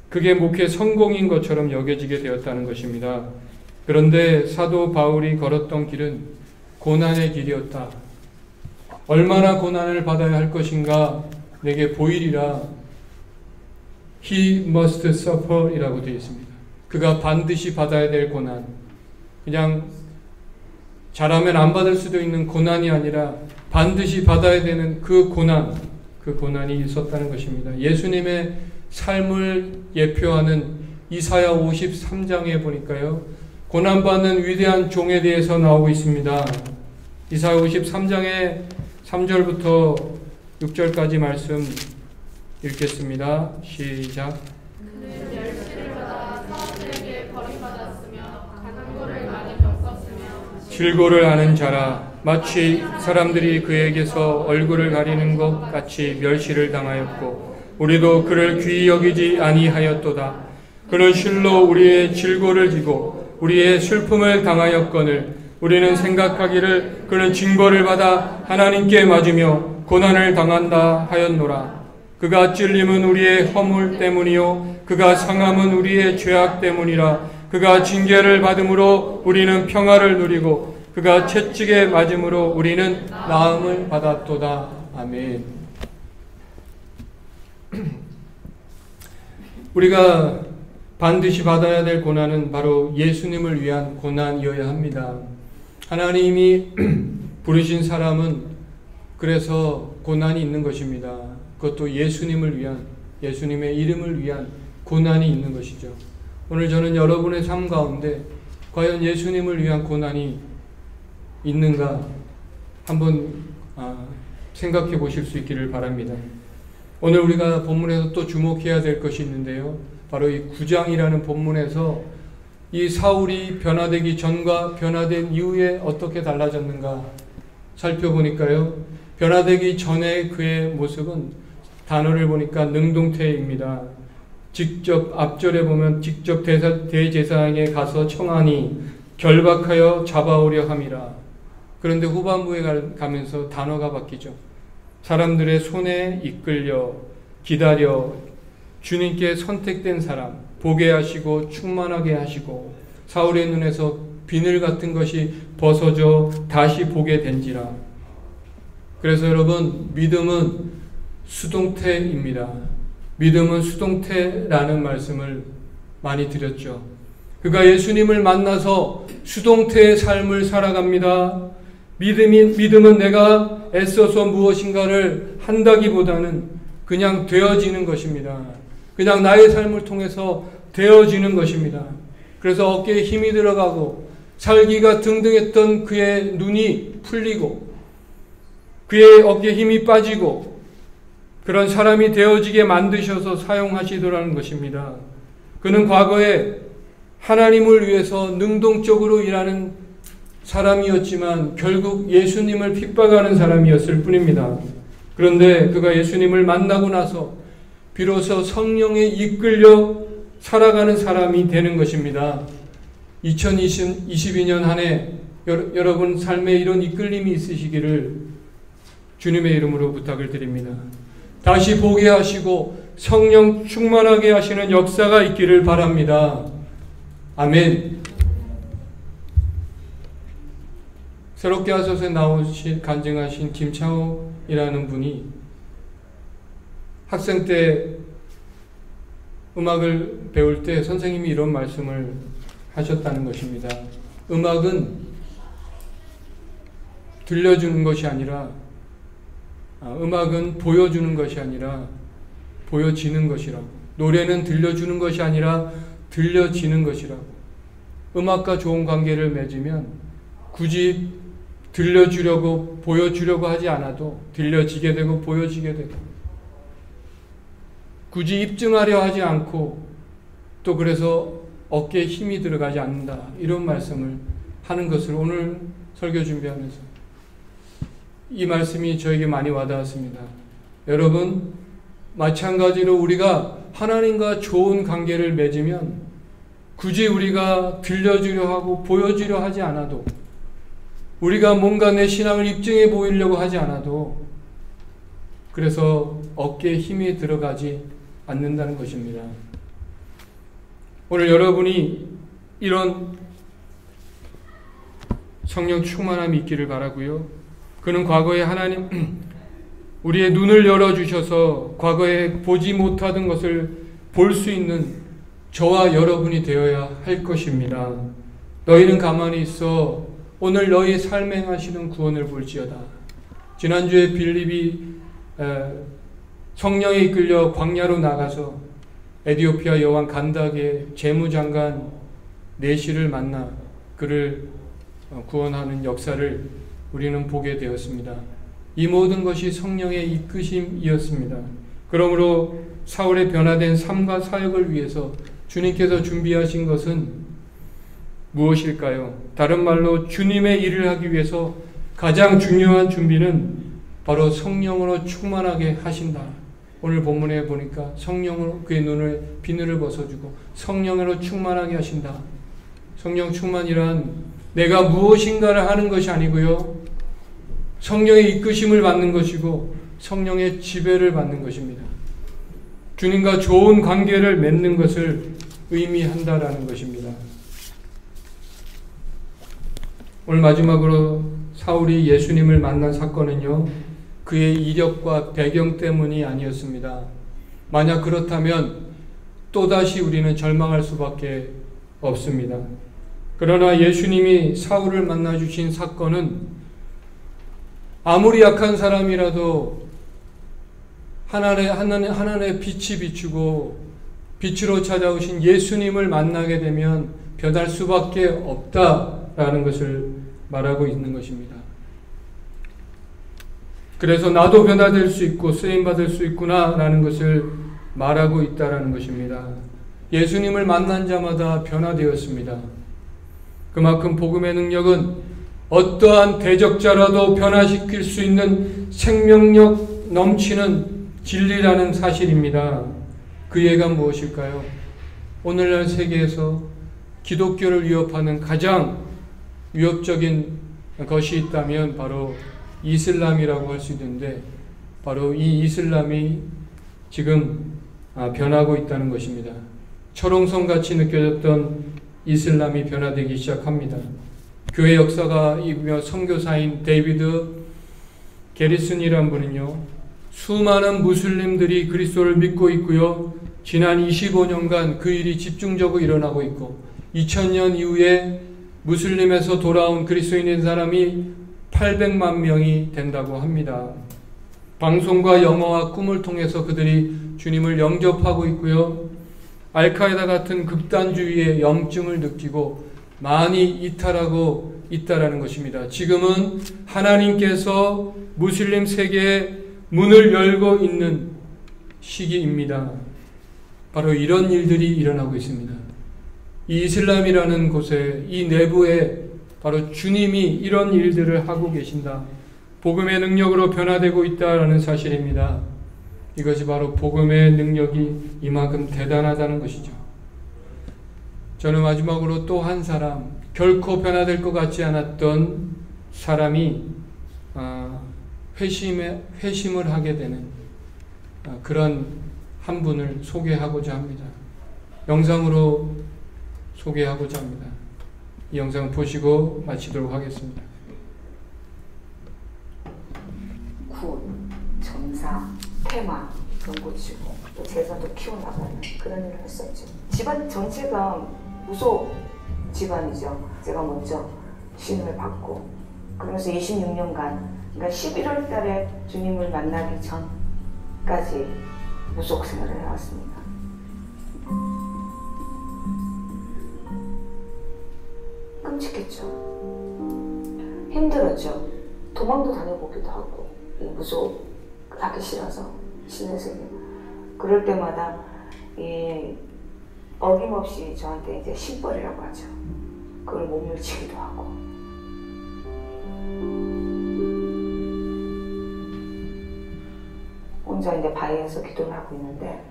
그게 목회 성공인 것처럼 여겨지게 되었다는 것입니다. 그런데 사도 바울이 걸었던 길은 고난의 길이었다. 얼마나 고난을 받아야 할 것인가 내게 보이리라. He must suffer 이라고 되어 있습니다. 그가 반드시 받아야 될 고난, 그냥 잘하면 안 받을 수도 있는 고난이 아니라 반드시 받아야 되는 그 고난이 있었다는 것입니다. 예수님의 삶을 예표하는 이사야 53장에 보니까요, 고난받는 위대한 종에 대해서 나오고 있습니다. 이사야 53장의 3절부터 6절까지 말씀 읽겠습니다. 시작. 그는 열심을 받아 사람들에게 버림받았으며 간고를 많이 겪었으며 질고를 하는 자라. 마치 사람들이 그에게서 얼굴을 가리는 것 같이 멸시를 당하였고 우리도 그를 귀히 여기지 아니하였도다. 그는 실로 우리의 질고를 지고 우리의 슬픔을 당하였거늘 우리는 생각하기를 그는 징벌을 받아 하나님께 맞으며 고난을 당한다 하였노라. 그가 찔림은 우리의 허물 때문이요 그가 상함은 우리의 죄악 때문이라. 그가 징계를 받음으로 우리는 평화를 누리고 그가 채찍에 맞음으로 우리는 나음을 받았도다. 아멘. 우리가 반드시 받아야 될 고난은 바로 예수님을 위한 고난이어야 합니다. 하나님이 부르신 사람은 그래서 고난이 있는 것입니다. 그것도 예수님을 위한, 예수님의 이름을 위한 고난이 있는 것이죠. 오늘 저는 여러분의 삶 가운데 과연 예수님을 위한 고난이 있는가 한번 생각해 보실 수 있기를 바랍니다. 오늘 우리가 본문에서 또 주목해야 될 것이 있는데요, 바로 이 9장이라는 본문에서 이 사울이 변화되기 전과 변화된 이후에 어떻게 달라졌는가 살펴보니까요, 변화되기 전에 그의 모습은 단어를 보니까 능동태입니다. 직접 앞절에 보면 직접 대제사장에 가서 청하니 결박하여 잡아오려 함이라. 그런데 후반부에 가면서 단어가 바뀌죠. 사람들의 손에 이끌려 기다려 주님께 선택된 사람 보게 하시고 충만하게 하시고 사울의 눈에서 비늘 같은 것이 벗어져 다시 보게 된지라. 그래서 여러분, 믿음은 수동태입니다. 믿음은 수동태라는 말씀을 많이 드렸죠. 그가 예수님을 만나서 수동태의 삶을 살아갑니다. 믿음은 내가 애써서 무엇인가를 한다기보다는 그냥 되어지는 것입니다. 그냥 나의 삶을 통해서 되어지는 것입니다. 그래서 어깨에 힘이 들어가고 살기가 등등했던 그의 눈이 풀리고 그의 어깨에 힘이 빠지고 그런 사람이 되어지게 만드셔서 사용하시더라는 것입니다. 그는 과거에 하나님을 위해서 능동적으로 일하는 사람이었지만 결국 예수님을 핍박하는 사람이었을 뿐입니다. 그런데 그가 예수님을 만나고 나서 비로소 성령에 이끌려 살아가는 사람이 되는 것입니다. 2022년 한 해 여러분 삶에 이런 이끌림이 있으시기를 주님의 이름으로 부탁을 드립니다. 다시 보게 하시고 성령 충만하게 하시는 역사가 있기를 바랍니다. 아멘. 새롭게 하소서에 간증하신 김창호이라는 분이 학생 때 음악을 배울 때 선생님이 이런 말씀을 하셨다는 것입니다. 음악은 들려주는 것이 아니라 음악은 보여주는 것이 아니라 보여지는 것이라고. 노래는 들려주는 것이 아니라 들려지는 것이라고. 음악과 좋은 관계를 맺으면 굳이 들려주려고 보여주려고 하지 않아도 들려지게 되고 보여지게 되고, 굳이 입증하려 하지 않고 또 그래서 어깨에 힘이 들어가지 않는다, 이런 말씀을 하는 것을 오늘 설교 준비하면서 이 말씀이 저에게 많이 와닿았습니다. 여러분, 마찬가지로 우리가 하나님과 좋은 관계를 맺으면 굳이 우리가 들려주려 하고 보여주려 하지 않아도, 우리가 뭔가 내 신앙을 입증해 보이려고 하지 않아도, 그래서 어깨에 힘이 들어가지 않는다는 것입니다. 오늘 여러분이 이런 성령 충만함이 있기를 바라고요. 그는 과거에 하나님 우리의 눈을 열어주셔서 과거에 보지 못하던 것을 볼 수 있는 저와 여러분이 되어야 할 것입니다. 너희는 가만히 있어 오늘 너희 삶에 행하시는 구원을 볼지어다. 지난주에 빌립이 성령에 이끌려 광야로 나가서 에디오피아 여왕 간닥의 재무장관 네시를 만나 그를 구원하는 역사를 우리는 보게 되었습니다. 이 모든 것이 성령의 이끄심이었습니다. 그러므로 사울의 변화된 삶과 사역을 위해서 주님께서 준비하신 것은 무엇일까요? 다른 말로 주님의 일을 하기 위해서 가장 중요한 준비는 바로 성령으로 충만하게 하신다. 오늘 본문에 보니까 성령으로 그의 눈을 비늘을 벗어주고 성령으로 충만하게 하신다. 성령 충만이란 내가 무엇인가를 하는 것이 아니고요, 성령의 이끄심을 받는 것이고 성령의 지배를 받는 것입니다. 주님과 좋은 관계를 맺는 것을 의미한다라는 것입니다. 오늘 마지막으로 사울이 예수님을 만난 사건은요, 그의 이력과 배경 때문이 아니었습니다. 만약 그렇다면 또다시 우리는 절망할 수밖에 없습니다. 그러나 예수님이 사울을 만나주신 사건은 아무리 약한 사람이라도 하나님의 빛이 비추고 빛으로 찾아오신 예수님을 만나게 되면 변할 수밖에 없다라는 것을 말하고 있는 것입니다. 그래서 나도 변화될 수 있고 쓰임받을 수 있구나라는 것을 말하고 있다라는 것입니다. 예수님을 만난 자마다 변화되었습니다. 그만큼 복음의 능력은 어떠한 대적자라도 변화시킬 수 있는 생명력 넘치는 진리라는 사실입니다. 그 예가 무엇일까요? 오늘날 세계에서 기독교를 위협하는 가장 위협적인 것이 있다면 바로 이슬람이라고 할 수 있는데, 바로 이 이슬람이 지금 변하고 있다는 것입니다. 철옹성같이 느껴졌던 이슬람이 변화되기 시작합니다. 교회 역사가이며 선교사인 데이비드 게리슨이라는 분은요, 수많은 무슬림들이 그리스도를 믿고 있고요, 지난 25년간 그 일이 집중적으로 일어나고 있고 2000년 이후에 무슬림에서 돌아온 그리스도인인 사람이 800만 명이 된다고 합니다. 방송과 영어와 꿈을 통해서 그들이 주님을 영접하고 있고요, 알카에다 같은 극단주의의 염증을 느끼고 많이 이탈하고 있다라는 것입니다. 지금은 하나님께서 무슬림 세계에 문을 열고 있는 시기입니다. 바로 이런 일들이 일어나고 있습니다. 이 이슬람이라는 곳에, 이 내부에 바로 주님이 이런 일들을 하고 계신다. 복음의 능력으로 변화되고 있다라는 사실입니다. 이것이 바로 복음의 능력이 이만큼 대단하다는 것이죠. 저는 마지막으로 또 한 사람, 결코 변화될 것 같지 않았던 사람이 회심을 하게 되는 그런 한 분을 소개하고자 합니다. 영상으로 소개하고자 합니다. 이 영상 보시고 마치도록 하겠습니다. 굿, 점사, 테마 그런 거 치고 또 제자도 키워나가는 그런 일을 했었죠. 집안 전체가 무소 집안이죠. 제가 먼저 신임을 받고 그러면서 26년간 그러니까 11월 달에 주님을 만나기 전까지 무속 생활을 해왔습니다. 끔찍했죠. 힘들었죠. 도망도 다녀보기도 하고 무속 하기 싫어서 신의 세계. 그럴 때마다 어김없이 저한테 이제 신벌이라고 하죠. 그걸 못 밀치기도 하고. 혼자 이제 바위에서 기도를 하고 있는데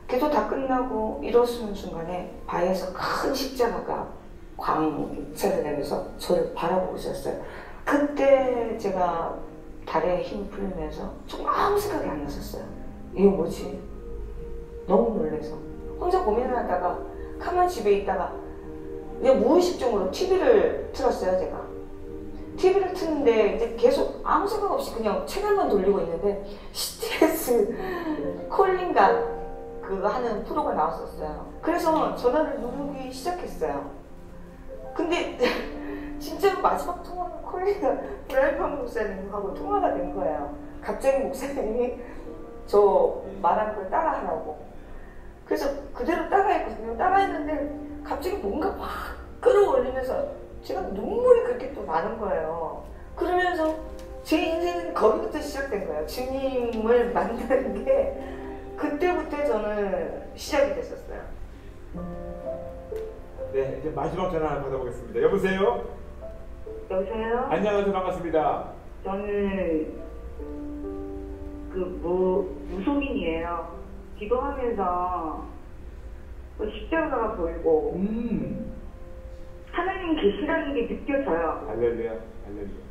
기도 다 끝나고 일어서는 순간에 바위에서 큰 십자가가 광채를 내면서 저를 바라보고 있었어요. 그때 제가 다리에 힘이 풀리면서 정말 아무 생각이 안 났었어요. 이거 뭐지? 너무 놀라서 혼자 고민을 하다가 가만히 집에 있다가 그냥 무의식적으로 TV를 틀었어요. 제가 TV를 트는데 이제 계속 아무 생각 없이 그냥 채널만 돌리고 있는데 CTS 콜린가 그거 하는 프로가 나왔었어요. 그래서 전화를 누르기 시작했어요. 근데 진짜로 마지막 통화는 콜린가 브라이언 목사님하고 통화가 된 거예요. 갑자기 목사님이 저 말하는 걸 따라하라고. 그래서 그대로 따라했거든요. 따라했는데 갑자기 뭔가 막 끌어올리면서 제가 눈물이 그렇게 또 나는 거예요. 그러면서 제 인생은 거기부터 시작된 거예요. 주님을 만나는 게 그때부터 저는 시작이 됐었어요. 네, 이제 마지막 전화 하나 받아보겠습니다. 여보세요? 여보세요? 안녕하세요. 반갑습니다. 저는 무속인이에요. 기도하면서 십자가가 보이고 하나님 계시라는 게 느껴져요. 할렐루야, 할렐루야.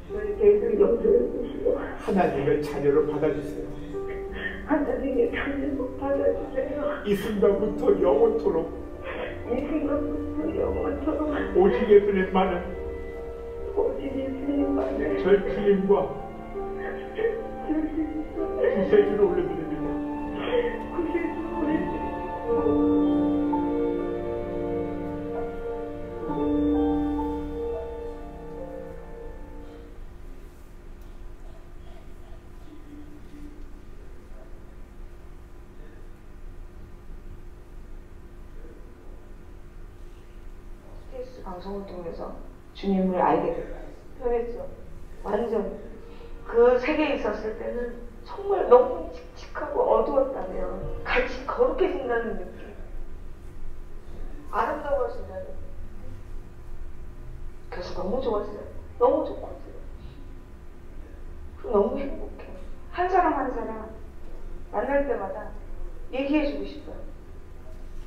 저희 계속 용서해 주시고 하나님의 자녀를 받아주세요. 하나님의 자녀를 받아주세요. 이 순간부터 영원토록 이 순간부터 영원토록 오직 예수님 많은 오직 예수님만을 저희 주님과 구세주를 올려드립니다. 구세주를 올려드립니다. 방송을 통해서 주님을 알게 됐어요. 편했죠. 완전 그 세계에 있었을 때는 정말 너무 칙칙하고 어두웠다면 같이 거룩해진다는 느낌, 아름다워진다는 느낌. 그래서 너무 좋았어요. 너무 좋거든요. 너무 행복해. 한 사람 한 사람 만날 때마다 얘기해주고 싶어요.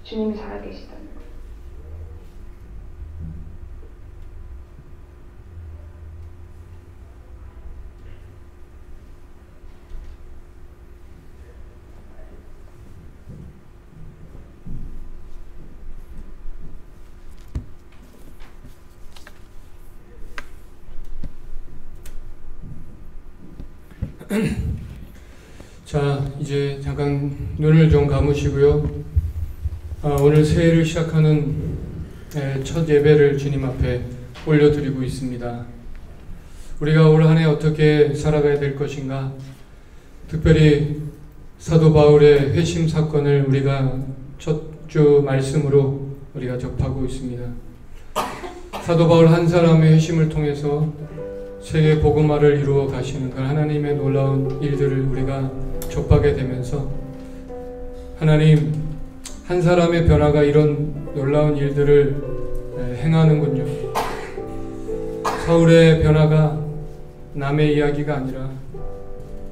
주님이 살아계시다는 거. 자, 이제 잠깐 눈을 좀 감으시고요. 오늘 새해를 시작하는 첫 예배를 주님 앞에 올려드리고 있습니다. 우리가 올 한 해 어떻게 살아가야 될 것인가? 특별히 사도 바울의 회심 사건을 우리가 첫 주 말씀으로 우리가 접하고 있습니다. 사도 바울 한 사람의 회심을 통해서 세계 복음화를 이루어 가시는 그 하나님의 놀라운 일들을 우리가 접하게 되면서 하나님, 한 사람의 변화가 이런 놀라운 일들을 행하는군요. 사울의 변화가 남의 이야기가 아니라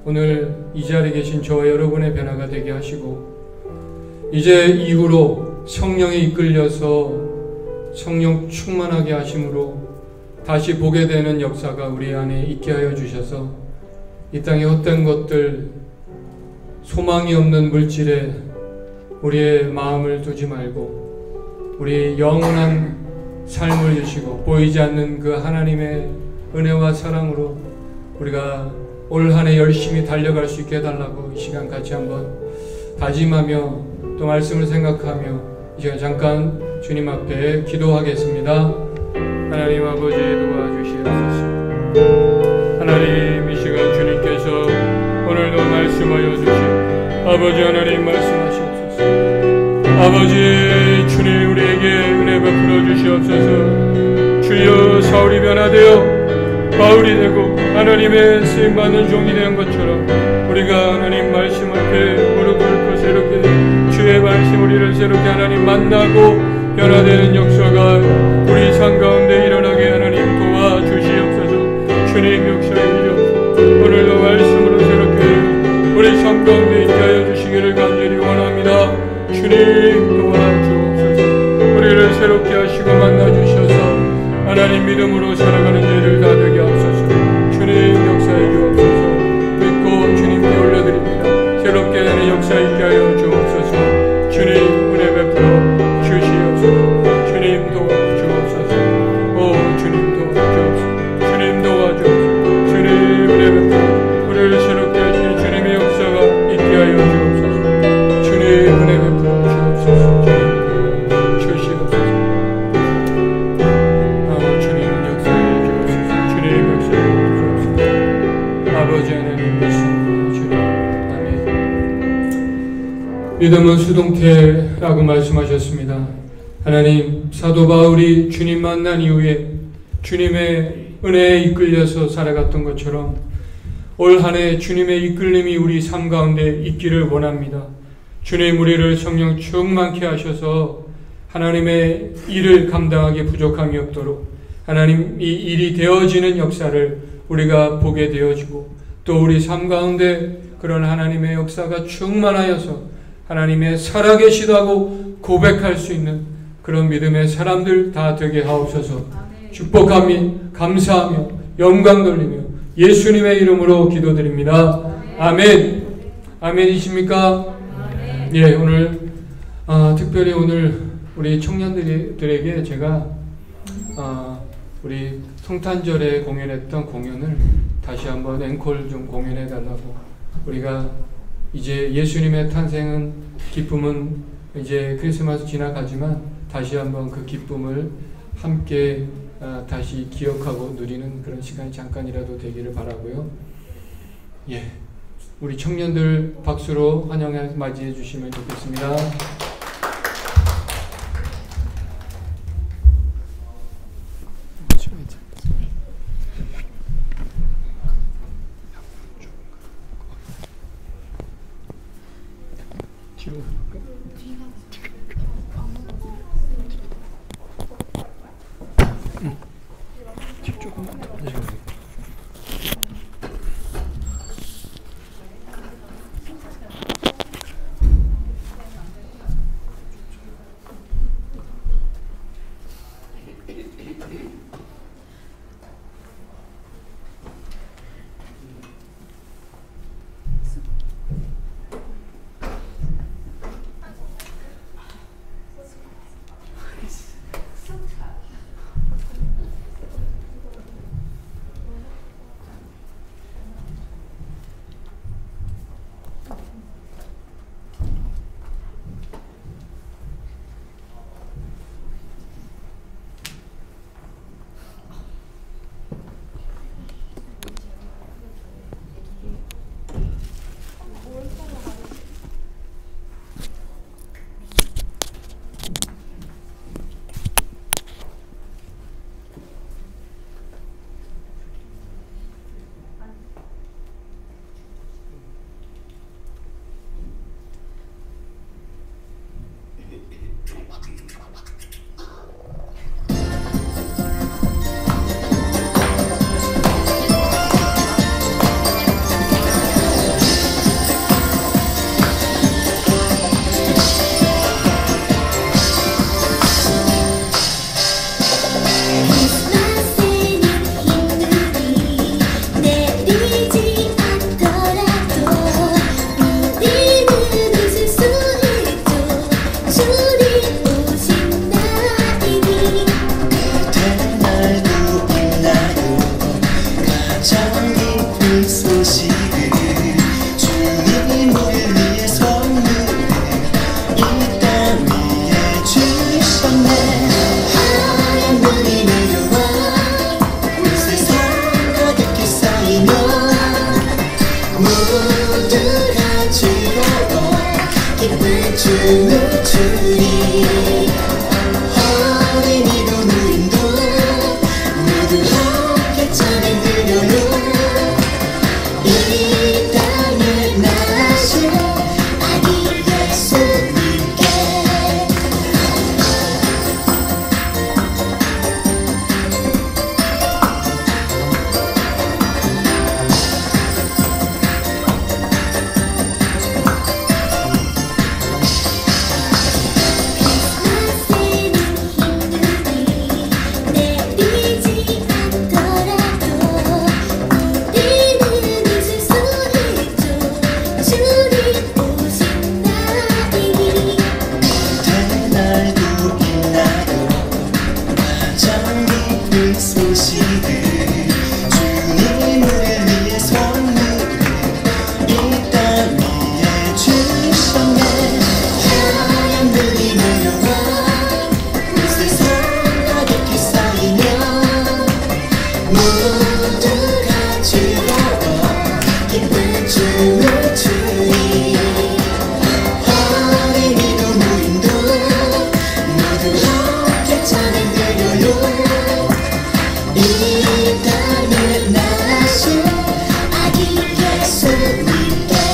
오늘 이 자리에 계신 저와 여러분의 변화가 되게 하시고, 이제 이후로 성령이 이끌려서 성령 충만하게 하심으로 다시 보게 되는 역사가 우리 안에 있게 하여 주셔서 이 땅의 헛된 것들, 소망이 없는 물질에 우리의 마음을 두지 말고 우리 영원한 삶을 주시고 보이지 않는 그 하나님의 은혜와 사랑으로 우리가 올 한 해 열심히 달려갈 수 있게 해달라고 이 시간 같이 한번 다짐하며 또 말씀을 생각하며 이 시간 잠깐 주님 앞에 기도하겠습니다. 하나님 아버지 도와주시옵소서. 하나님 이 시간 주님께서 오늘도 말씀하여 주신 아버지 하나님 말씀하시옵소서. 아버지 주님 우리에게 은혜 베풀어 주시옵소서. 주여 사울이 변화되어 바울이 되고 하나님의 쓰임받는 종이 된 것처럼 우리가 하나님 말씀 앞에 무릎 꿇고 새롭게 주의 말씀 우리를 새롭게 하나님 만나고 변화되는 역사가 우리 삶 가운데 일어나게 하나님 도와주시옵소서. 주님 역사해 주옵소서. 오늘도 말씀으로 새롭게 우리 삶 가운데 있게 하여 주시기를 간절히 원합니다. 주님 도와주옵소서. 우리를 새롭게 하시고 만나주셔서 하나님 믿음으로 살아가는 죄를 다 되게 하옵소서. 주님 역사해 주옵소서. 믿고 주님께 올려드립니다. 새롭게 하는 역사 있게 하여 주옵소서. 주님 은혜 베풀어 주시옵소서. 주님 도와주옵소서. 오 주님 도와주옵소서. 주님 도와주옵소서. 주님 은혜 베풀어 우리를 새롭게 하시니 주님의 역사가 있게 하여 주옵소서. 주님 은혜 베풀어 주옵소서. 주님 주시옵소서. 주님 역사해 주옵소서. 주님 역사해 주옵소서. 아버지 하나님 믿습니다. 주님 아멘. 믿음은 수동태라고 말씀하셨습니다. 하나님 사도 바울이 주님 만난 이후에 주님의 은혜에 이끌려서 살아갔던 것처럼 올 한 해 주님의 이끌림이 우리 삶 가운데 있기를 원합니다. 주님 우리를 성령 충만케 하셔서 하나님의 일을 감당하기 부족함이 없도록 하나님 이 일이 되어지는 역사를 우리가 보게 되어지고 또 우리 삶 가운데 그런 하나님의 역사가 충만하여서 하나님의 살아계시다고 고백할 수 있는 그런 믿음의 사람들 다 되게 하옵소서. 축복하며 감사하며 영광 돌리며 예수님의 이름으로 기도드립니다. 아멘. 아멘이십니까? 예, 오늘 특별히 오늘 우리 청년들에게 제가 우리 성탄절에 공연했던 공연을 다시 한번 앵콜 좀 공연해 달라고. 우리가 이제 예수님의 탄생은 기쁨은 이제 크리스마스 지나가지만 다시 한번 그 기쁨을 함께 다시 기억하고 누리는 그런 시간이 잠깐이라도 되기를 바라고요. 예, 우리 청년들 박수로 환영해 맞이해 주시면 좋겠습니다. 춤을 추리 어린이도 노인도 모두 함께 찬양 드려요 이 땅에 나신 아기 예수님께